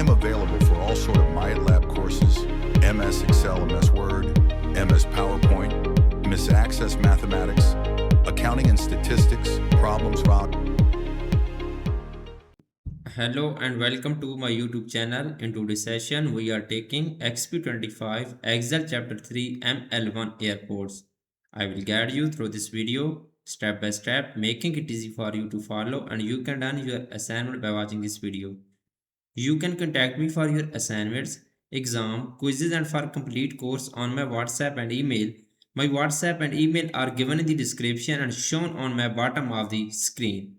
I'm available for all sort of MyLab courses, MS Excel, MS Word, MS PowerPoint, MS Access Mathematics, Accounting and Statistics, Problems Rock. Hello and welcome to my YouTube channel. In today's session, we are taking Exp25 Excel Chapter 3 ML1 Airports. I will guide you through this video step by step, making it easy for you to follow, and you can done your assignment by watching this video. You can contact me for your assignments, exam, quizzes, and for complete course on my WhatsApp and email. My WhatsApp and email are given in the description and shown on my bottom of the screen.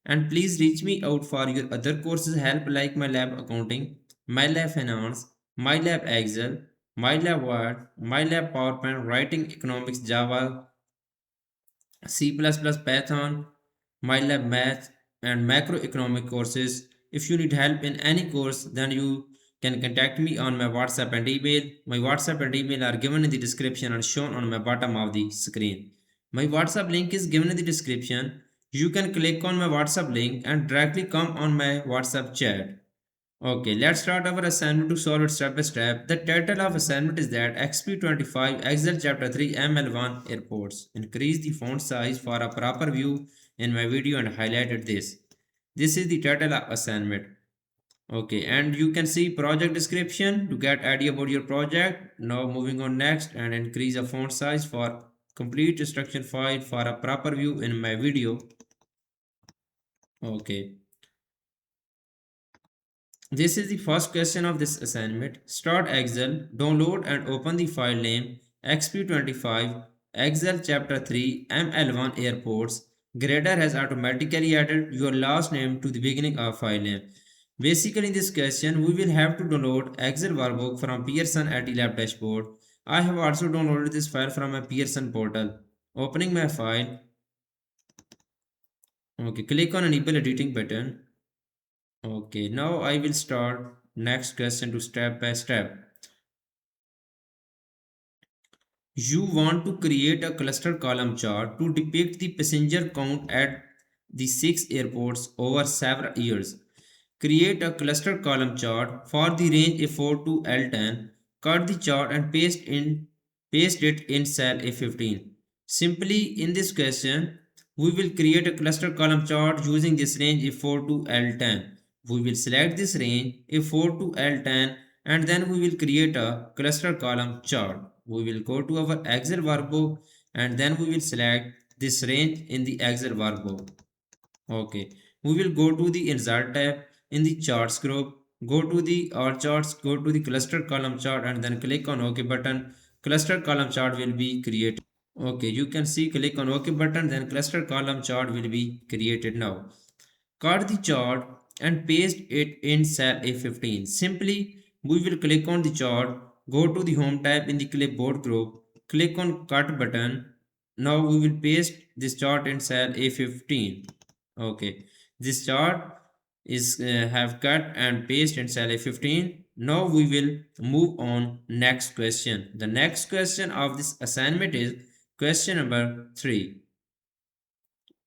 And please reach me out for your other courses help like MyLab Accounting, MyLab Finance, MyLab Excel, MyLab Word, MyLab PowerPoint, Writing Economics, Java, C++, Python, MyLab Math, and Macroeconomic courses. If you need help in any course, then you can contact me on my WhatsApp and email. My WhatsApp and email are given in the description and shown on my bottom of the screen. My WhatsApp link is given in the description. You can click on my WhatsApp link and directly come on my WhatsApp chat. Okay, let's start our assignment to solve it step by step. The title of assignment is that XP25 Excel Chapter 3 ML1 Airports. Increase the font size for a proper view in my video and highlighted this. This is the title of assignment. Okay, and you can see project description to get idea about your project. Now moving on next and increase the font size for complete instruction file for a proper view in my video. Okay. This is the first question of this assignment. Start Excel, download and open the file name XP25 Excel Chapter 3 ML1 Airports. Grader has automatically added your last name to the beginning of file name. Basically in this question we will have to download Excel workbook from Pearson at the lab dashboard. I have also downloaded this file from my Pearson portal. Opening my file. Okay, click on enable editing button. Okay, now I will start next question to step by step. You want to create a cluster column chart to depict the passenger count at the 6 airports over several years. Create a cluster column chart for the range A4 to L10. Cut the chart and paste it in cell A15. Simply in this question, we will create a cluster column chart using this range A4 to L10. We will select this range A4 to L10 and then we will create a cluster column chart. We will go to our Excel workbook and then we will select this range in the Excel workbook. Okay, we will go to the insert tab in the charts group, go to the all charts, go to the cluster column chart and then click on OK button. Cluster column chart will be created. Okay, you can see click on OK button, then cluster column chart will be created now. Cut the chart and paste it in cell A15. Simply, we will click on the chart, go to the home tab in the clipboard group, click on cut button. Now we will paste this chart in cell A15. Okay, this chart is have cut and paste in cell A15. Now we will move on next question. The next question of this assignment is question number 3.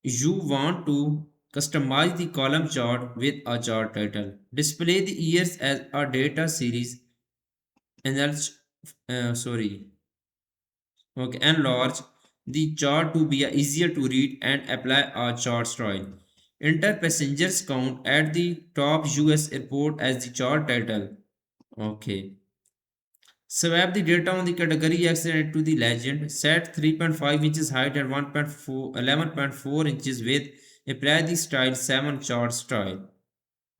You want to customize the column chart with a chart title. Display the years as a data series. Enlarge, enlarge the chart to be easier to read and apply a chart style. Enter passengers count at the top US airport as the chart title. Okay. Swap the data on the category X and to the legend. Set 3.5 inches height and 11.4 inches width. Apply the style 7 chart style.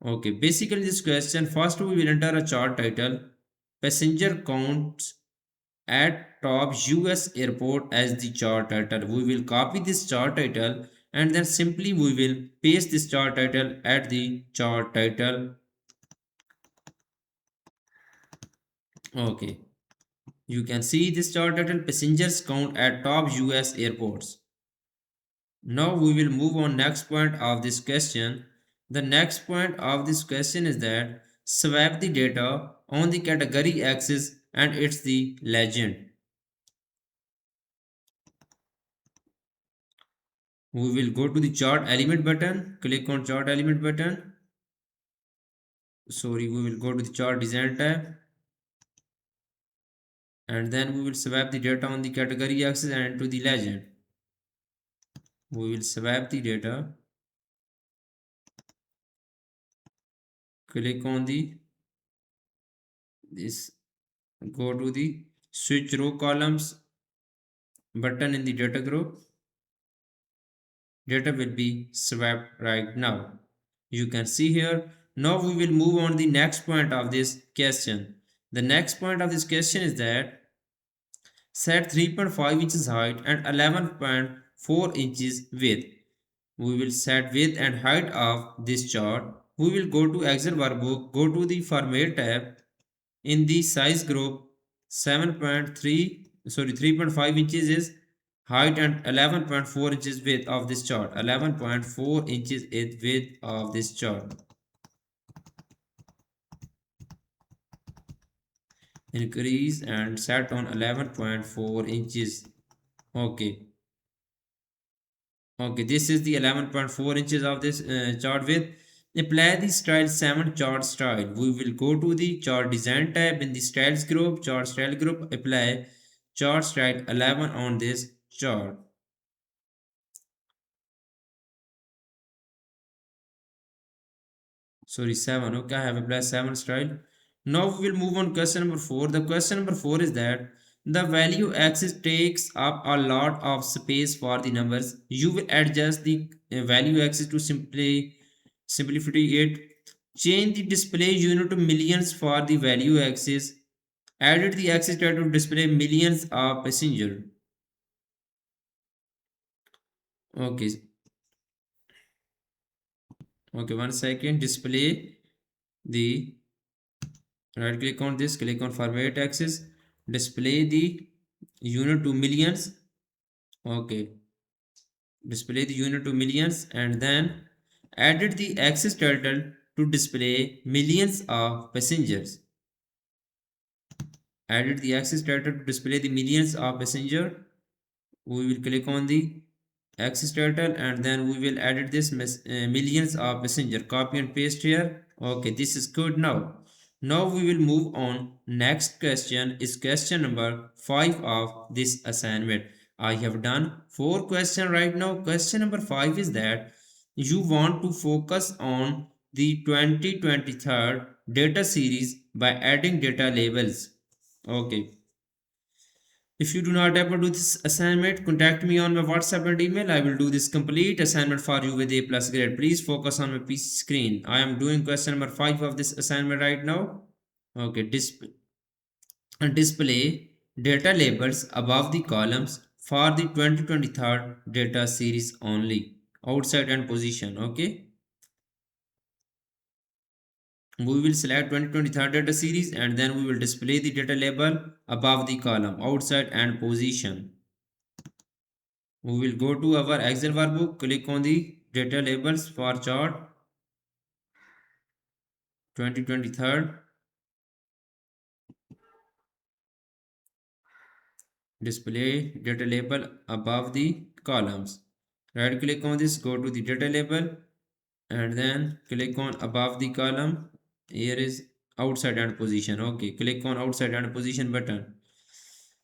Okay, basically this question, first we will enter a chart title. Passenger counts at top US airport as the chart title. We will copy this chart title and then simply we will paste this chart title at the chart title. Okay. You can see this chart title passengers count at top US airports. Now we will move on next point of this question. The next point of this question is that swap the data on the category axis and it's the legend. We will go to the chart element button, click on chart element button. sorry, we will go to the chart design tab, and then we will swap the data on the category axis and to the legend. We will swap the data, click on the this, go to the switch row columns button in the data group. Data will be swapped right now. You can see here. Now we will move on the next point of this question. The next point of this question is that set 3.5 inches height and 11.4 inches width. We will set width and height of this chart. We will go to Excel workbook, go to the format tab. In the size group, 3.5 inches is height and 11.4 inches width of this chart. 11.4 inches is width of this chart. Increase and set on 11.4 inches. Okay. Okay, this is the 11.4 inches of this chart width. Apply the style 7 chart style. We will go to the chart design tab in the styles group, chart style group, apply chart style 11 on this chart. Sorry, 7. Okay, I have applied 7 style. Now we will move on question number 4. The question number 4 is that the value axis takes up a lot of space for the numbers. You will adjust the value axis to simplify it. Change the display unit to millions for the value axis. Edit the axis type to display millions of passenger. Okay. Okay, 1 second. Display the right click on this, click on format axis, display the unit to millions. Okay, display the unit to millions, and then edit the axis title to display millions of passengers. Edit the axis title to display the millions of passenger. We will click on the axis title and then we will edit this millions of passenger. Copy and paste here. Okay, this is good now. Now we will move on. Next question is question number 5 of this assignment. I have done 4 questions right now. Question number 5 is that you want to focus on the 2023 data series by adding data labels. Okay. If you do not able to do this assignment, contact me on my WhatsApp and email. I will do this complete assignment for you with A plus grade. Please focus on my PC screen. I am doing question number 5 of this assignment right now. Okay, display data labels above the columns for the 2023 data series only. Outside and position. Okay. We will select 2023 data series and then we will display the data label above the column, outside and position. We will go to our Excel workbook, click on the data labels for chart 2023, display data label above the columns. Right click on this, go to the data label and then click on above the column. Here is outside and position. Okay, click on outside and position button.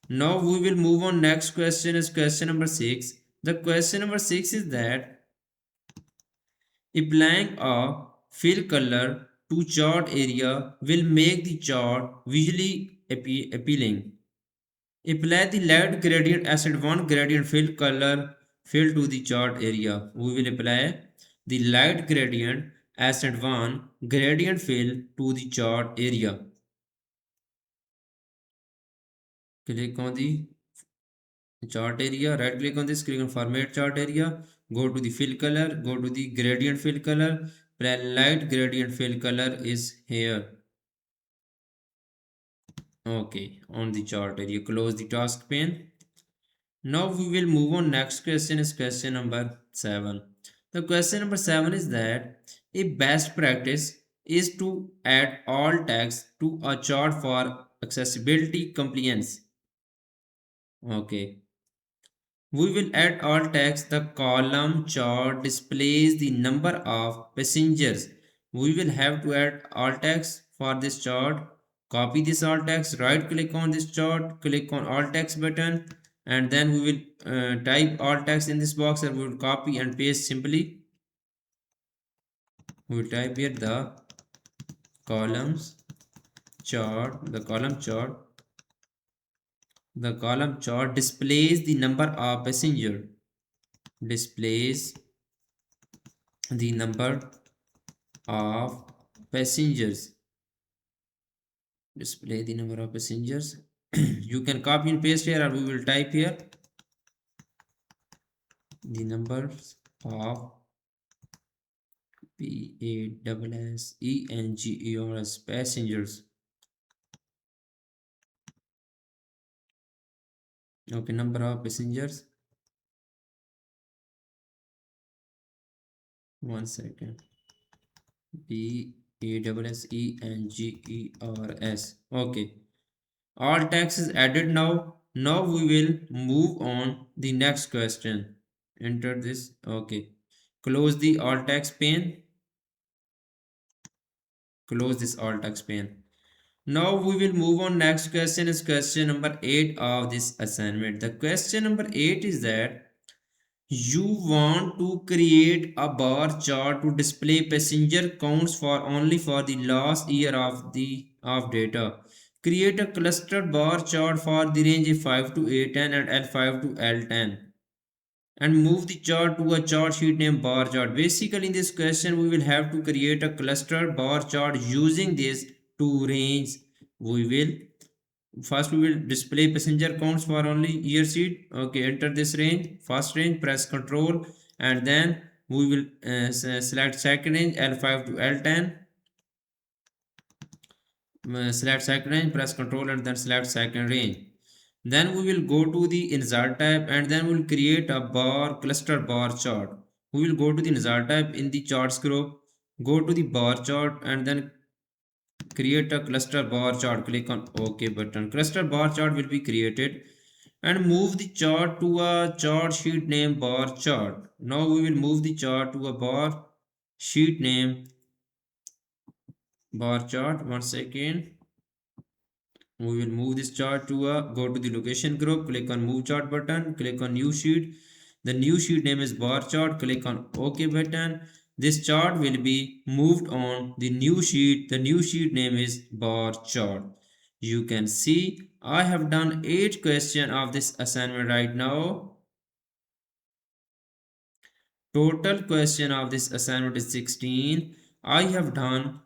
Now we will move on. Next question is question number 6. The question number 6 is that applying a fill color to chart area will make the chart visually appealing. Apply the light gradient asset 1 gradient fill color fill to the chart area. We will apply the light gradient asset 1 gradient fill to the chart area. Click on the chart area, right click on this, click on format chart area, go to the fill color, go to the gradient fill color, light gradient fill color is here. Okay, on the chart area, close the task pane. Now we will move on. Next question is question number 7. The question number 7 is that a best practice is to add all text to a chart for accessibility compliance. Okay. We will add all text. The column chart displays the number of passengers we will have to add alt text for this chart. Copy this alt text, right click on this chart, click on alt text button, and then we will type alt text in this box, and we will copy and paste simply. We will type here columns the column chart displays the number of passenger, displays the number of passengers, display the number of passengers. You can copy and paste here, or we will type here the numbers of passengers, passengers. Okay, number of passengers. One second. passengers. Okay. All text is added now. Now we will move on the next question. Enter this. Okay. Close the alt text pane. Close this alt text pane. Now we will move on. Next question is question number 8 of this assignment. The question number 8 is that you want to create a bar chart to display passenger counts for only for the last year of data. Create a clustered bar chart for the range F5 to A10 and L5 to L10, and move the chart to a chart sheet named bar chart. Basically, in this question, we will have to create a clustered bar chart using these two range. We will First we will display passenger counts for only year sheet. Okay, enter this range, first range, press Control, and then we will select second range L5 to L10. Select second range, press Control, and then select second range. Then we will go to the insert tab, and then we will create a cluster bar chart. We will go to the insert tab in the charts group, go to the bar chart, and then create a cluster bar chart. Click on OK button. Cluster bar chart will be created, and move the chart to a chart sheet name bar chart. Now we will move the chart to a bar sheet name bar chart. One second. We will move this chart to a go to the location group, click on move chart button, click on new sheet. The new sheet name is bar chart. Click on OK button. This chart will be moved on the new sheet. The new sheet name is bar chart. You can see I have done 8 questions of this assignment right now. Total question of this assignment is 16. I have done